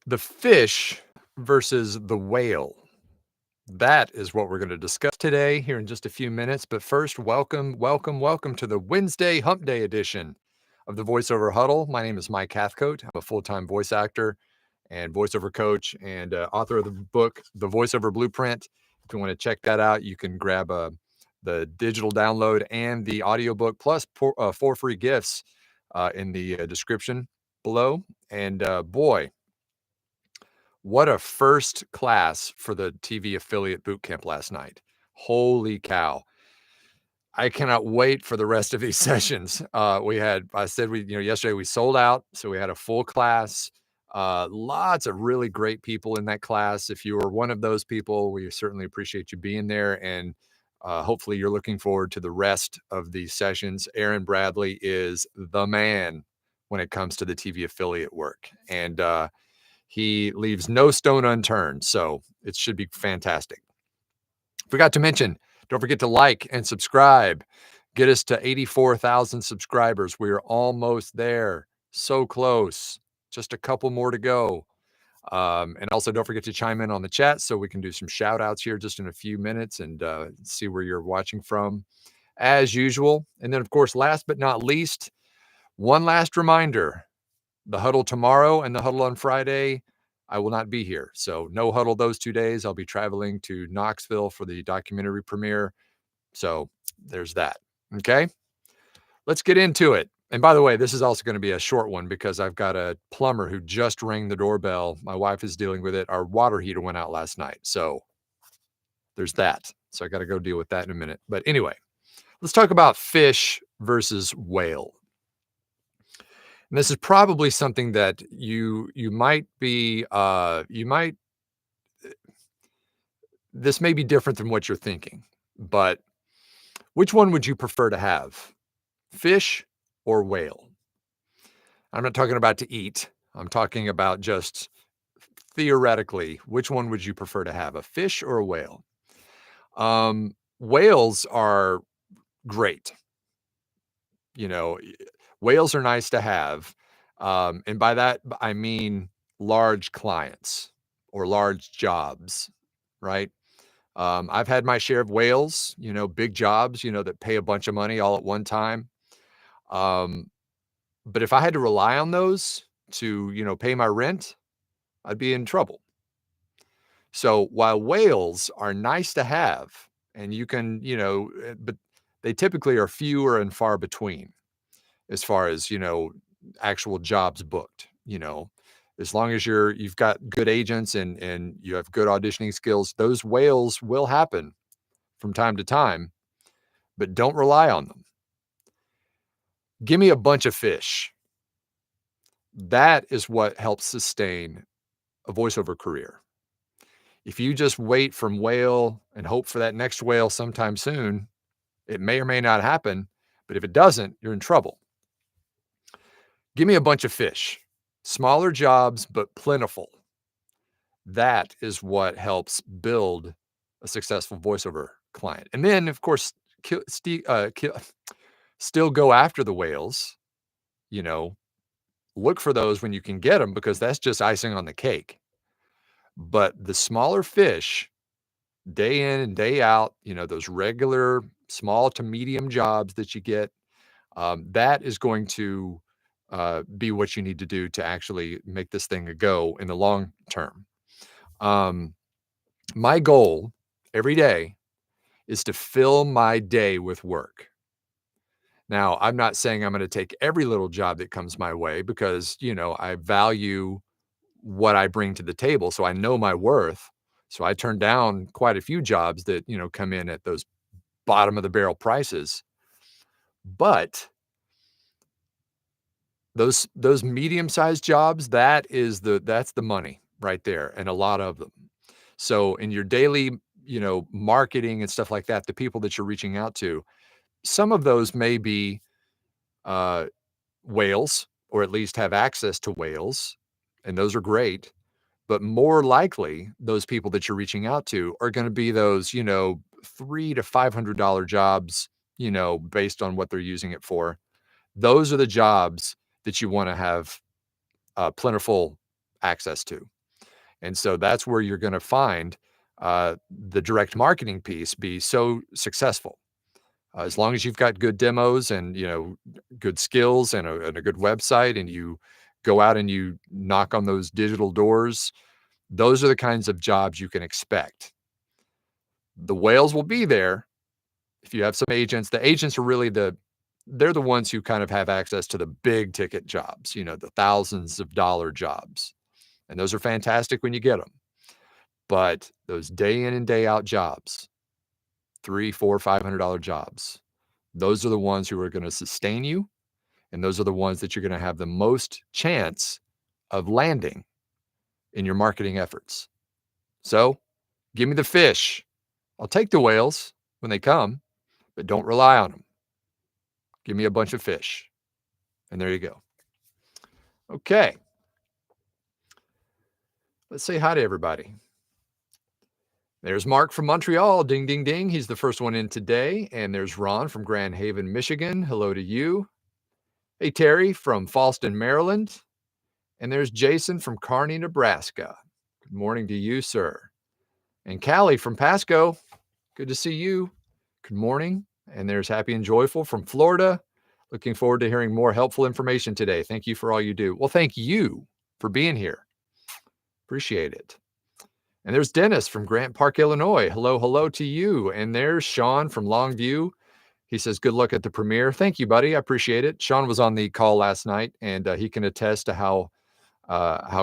The fish versus the whale. That is what we're going to discuss today here in just a few minutes. But first, welcome to the Wednesday Hump Day edition of the Voiceover Huddle. My name is Mike Hathcote. I'm a full-time voice actor and voiceover coach and author of the book, The Voiceover Blueprint. If you want to check that out, you can grab the digital download and the audiobook plus four free gifts in the description below. And boy, what a first class for the TV affiliate bootcamp last night. Holy cow. I cannot wait for the rest of these sessions. Yesterday we sold out. So we had a full class, lots of really great people in that class. If you were one of those people, we certainly appreciate you being there. And hopefully you're looking forward to the rest of these sessions. Aaron Bradley is the man when it comes to the TV affiliate work. And, he leaves no stone unturned, so it should be fantastic. Forgot to mention, don't forget to like and subscribe. Get us to 84,000 subscribers. We are almost there. So close. Just a couple more to go. And also don't forget to chime in on the chat so we can do some shout outs here just in a few minutes and see where you're watching from as usual. And then, of course, last but not least, one last reminder. The huddle tomorrow and the huddle on Friday, I will not be here. So no huddle those 2 days. I'll be traveling to Knoxville for the documentary premiere. So there's that. Okay, let's get into it. And by the way, this is also going to be a short one because I've got a plumber who just rang the doorbell. My wife is dealing with it. Our water heater went out last night. So there's that. So I got to go deal with that in a minute. But anyway, let's talk about fish versus whale. And this is probably something that this may be different than what you're thinking, but which one would you prefer to have? Fish or whale? I'm not talking about to eat. I'm talking about just theoretically, which one would you prefer to have, a fish or a whale? Whales are great. Whales are nice to have. And by that, I mean large clients or large jobs, right? I've had my share of whales, big jobs, that pay a bunch of money all at one time. But if I had to rely on those to, pay my rent, I'd be in trouble. So while whales are nice to have, and you can, but they typically are fewer and far between as far as, actual jobs booked, as long as you've got good agents and you have good auditioning skills, those whales will happen from time to time, but don't rely on them. Give me a bunch of fish. That is what helps sustain a voiceover career. If you just wait from whale and hope for that next whale sometime soon, it may or may not happen, but if it doesn't, you're in trouble. Give me a bunch of fish. Smaller jobs, but plentiful. That is what helps build a successful voiceover client. And then, of course, still go after the whales, look for those when you can get them because that's just icing on the cake. But the smaller fish, day in and day out, those regular small to medium jobs that you get, that is going to be what you need to do to actually make this thing a go in the long term. My goal every day is to fill my day with work. Now, I'm not saying I'm going to take every little job that comes my way because, I value what I bring to the table. So I know my worth. So I turn down quite a few jobs that, come in at those bottom of the barrel prices. But those medium-sized jobs, that's the money right there, and a lot of them. So in your daily, marketing and stuff like that, the people that you're reaching out to, some of those may be whales, or at least have access to whales, and those are great. But more likely, those people that you're reaching out to are going to be those, $300 to $500 jobs, based on what they're using it for. Those are the jobs that you want to have plentiful access to. And so that's where you're going to find the direct marketing piece be so successful. As long as you've got good demos and good skills and a good website, and you go out and you knock on those digital doors, those are the kinds of jobs you can expect. The whales will be there if you have some agents. The agents are really they're the ones who kind of have access to the big ticket jobs, the thousands of dollar jobs. And those are fantastic when you get them. But those day in and day out jobs, $300, $400, $500 jobs, those are the ones who are going to sustain you. And those are the ones that you're going to have the most chance of landing in your marketing efforts. So give me the fish. I'll take the whales when they come, but don't rely on them. Give me a bunch of fish. And there you go. Okay. Let's say hi to everybody. There's Mark from Montreal. Ding, ding, ding. He's the first one in today. And there's Ron from Grand Haven, Michigan. Hello to you. Hey, Terry from Fallston, Maryland. And there's Jason from Kearney, Nebraska. Good morning to you, sir. And Callie from Pasco. Good to see you. Good morning. And there's Happy and Joyful from Florida. Looking forward to hearing more helpful information today. Thank you for all you do. Well, thank you for being here. Appreciate it. And there's Dennis from Grant Park, Illinois. Hello, hello to you. And there's Sean from Longview. He says, good luck at the premiere. Thank you, buddy. I appreciate it. Sean was on the call last night, and he can attest to how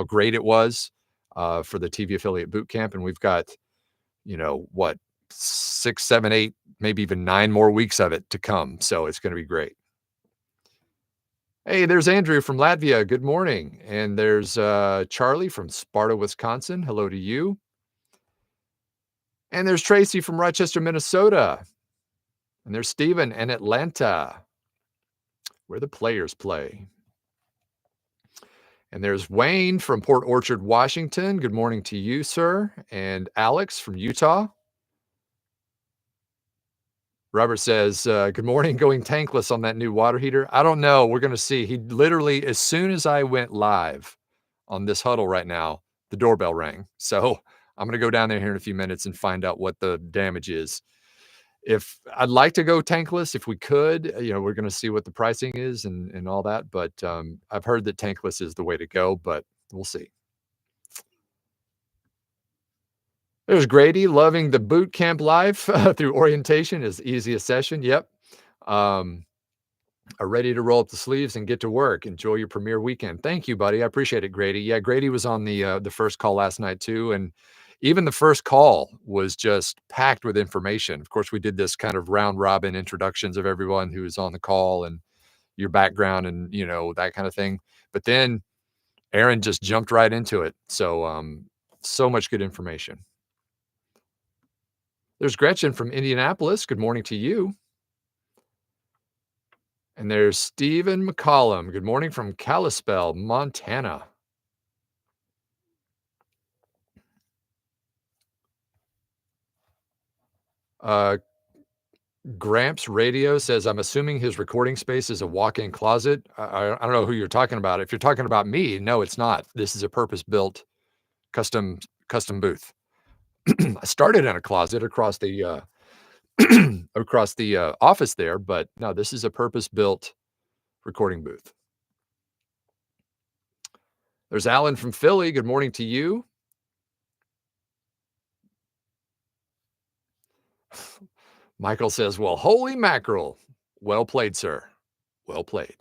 great it was for the TV Affiliate Bootcamp. And we've got, 6, 7, 8, maybe even 9 more weeks of it to come. So it's going to be great. Hey, there's Andrew from Latvia. Good morning. And there's Charlie from Sparta, Wisconsin. Hello to you. And there's Tracy from Rochester, Minnesota. And there's Steven in Atlanta, where the players play. And there's Wayne from Port Orchard, Washington. Good morning to you, sir. And Alex from Utah. Robert says, good morning, going tankless on that new water heater. I don't know. We're going to see. He literally, as soon as I went live on this huddle right now, the doorbell rang. So I'm going to go down there here in a few minutes and find out what the damage is. If I'd like to go tankless, if we could, we're going to see what the pricing is and all that. But I've heard that tankless is the way to go, but we'll see. There's Grady, loving the boot camp life through orientation is the easiest session. Yep. Are ready to roll up the sleeves and get to work. Enjoy your premiere weekend. Thank you, buddy. I appreciate it, Grady. Yeah, Grady was on the first call last night too, and even the first call was just packed with information. Of course, we did this kind of round robin introductions of everyone who was on the call and your background and that kind of thing. But then Aaron just jumped right into it. So so much good information. There's Gretchen from Indianapolis. Good morning to you. And there's Stephen McCollum. Good morning from Kalispell, Montana. Gramps Radio says, I'm assuming his recording space is a walk-in closet. I don't know who you're talking about. If you're talking about me, no, it's not. This is a purpose-built custom booth. I started in a closet across the office there, but no, this is a purpose-built recording booth. There's Alan from Philly. Good morning to you. Michael says, well, holy mackerel. Well played, sir. Well played.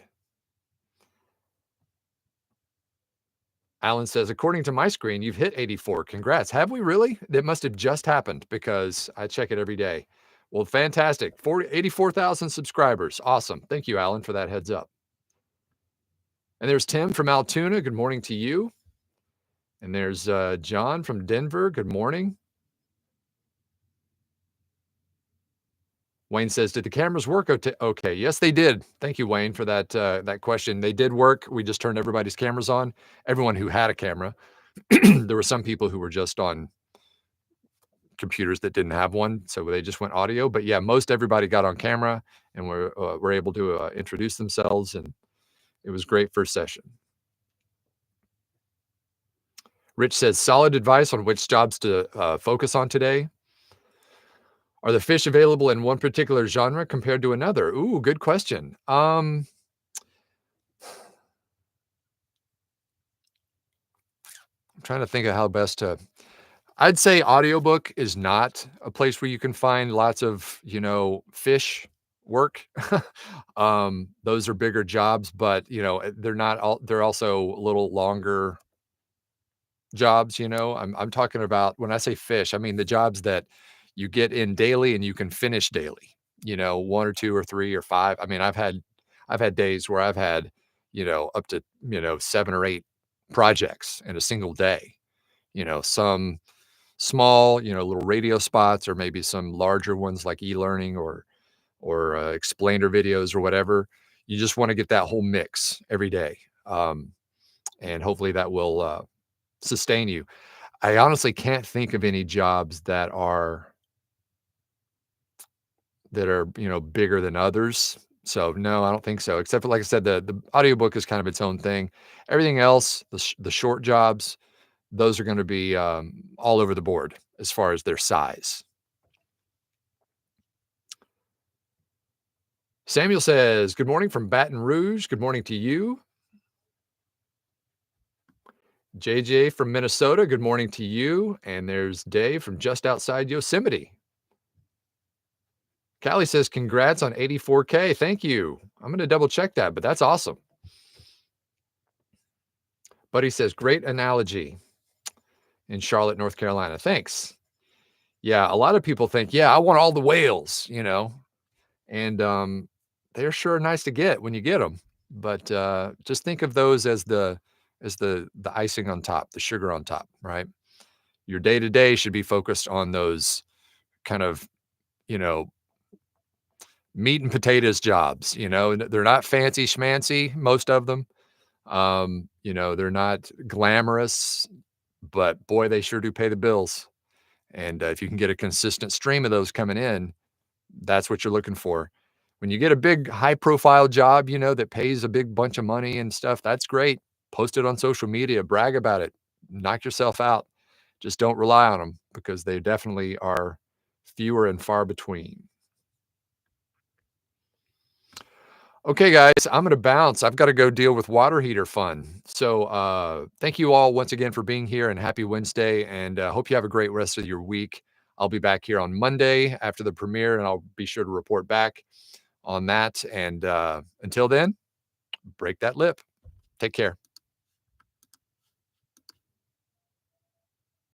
Alan says, according to my screen, you've hit 84. Congrats. Have we really? That must have just happened because I check it every day. Well, fantastic. 84,000 subscribers. Awesome. Thank you, Alan, for that heads up. And there's Tim from Altoona. Good morning to you. And there's John from Denver. Good morning. Wayne says, did the cameras work okay? Yes, they did. Thank you, Wayne, for that question. They did work. We just turned everybody's cameras on. Everyone who had a camera. There were some people who were just on computers that didn't have one, so they just went audio. But yeah, most everybody got on camera and were able to introduce themselves, and it was great first session. Rich says, solid advice on which jobs to focus on today. Are the fish available in one particular genre compared to another? Ooh, good question. I'm trying to think of how best to. I'd say audiobook is not a place where you can find lots of, fish work. Those are bigger jobs, but, they're also a little longer jobs, I'm talking about when I say fish, I mean the jobs that you get in daily and you can finish daily, 1 or 2 or 3 or 5. I mean, I've had days where I've had, up to, 7 or 8 projects in a single day, some small, little radio spots or maybe some larger ones like e-learning or explainer videos or whatever. You just wanna get that whole mix every day, and hopefully that will, sustain you. I honestly can't think of any jobs that are, bigger than others. So, no, I don't think so, except for, like I said, the audiobook is kind of its own thing. Everything else, the short jobs, those are gonna be, all over the board as far as their size. Samuel says, "Good morning from Baton Rouge. Good morning to you." JJ from Minnesota, good morning to you. And there's Dave from just outside Yosemite. Callie says, "Congrats on 84K. Thank you." I'm gonna double check that, but that's awesome. Buddy says, "Great analogy in Charlotte, North Carolina." Thanks. Yeah, a lot of people think, "Yeah, I want all the whales," and, they're sure nice to get when you get them. But, just think of those as the icing on top, the sugar on top, right? Your day to day should be focused on those kind of, you know, meat and potatoes jobs, they're not fancy schmancy, most of them. They're not glamorous, but boy, they sure do pay the bills. And if you can get a consistent stream of those coming in, that's what you're looking for. When you get a big high profile job, that pays a big bunch of money and stuff, that's great. Post it on social media, brag about it, knock yourself out. Just don't rely on them because they definitely are fewer and far between. Okay, guys, I'm gonna bounce. I've got to go deal with water heater fun. So, thank you all once again for being here and happy Wednesday. And hope you have a great rest of your week. I'll be back here on Monday after the premiere, and I'll be sure to report back on that. And until then, break that lip. Take care.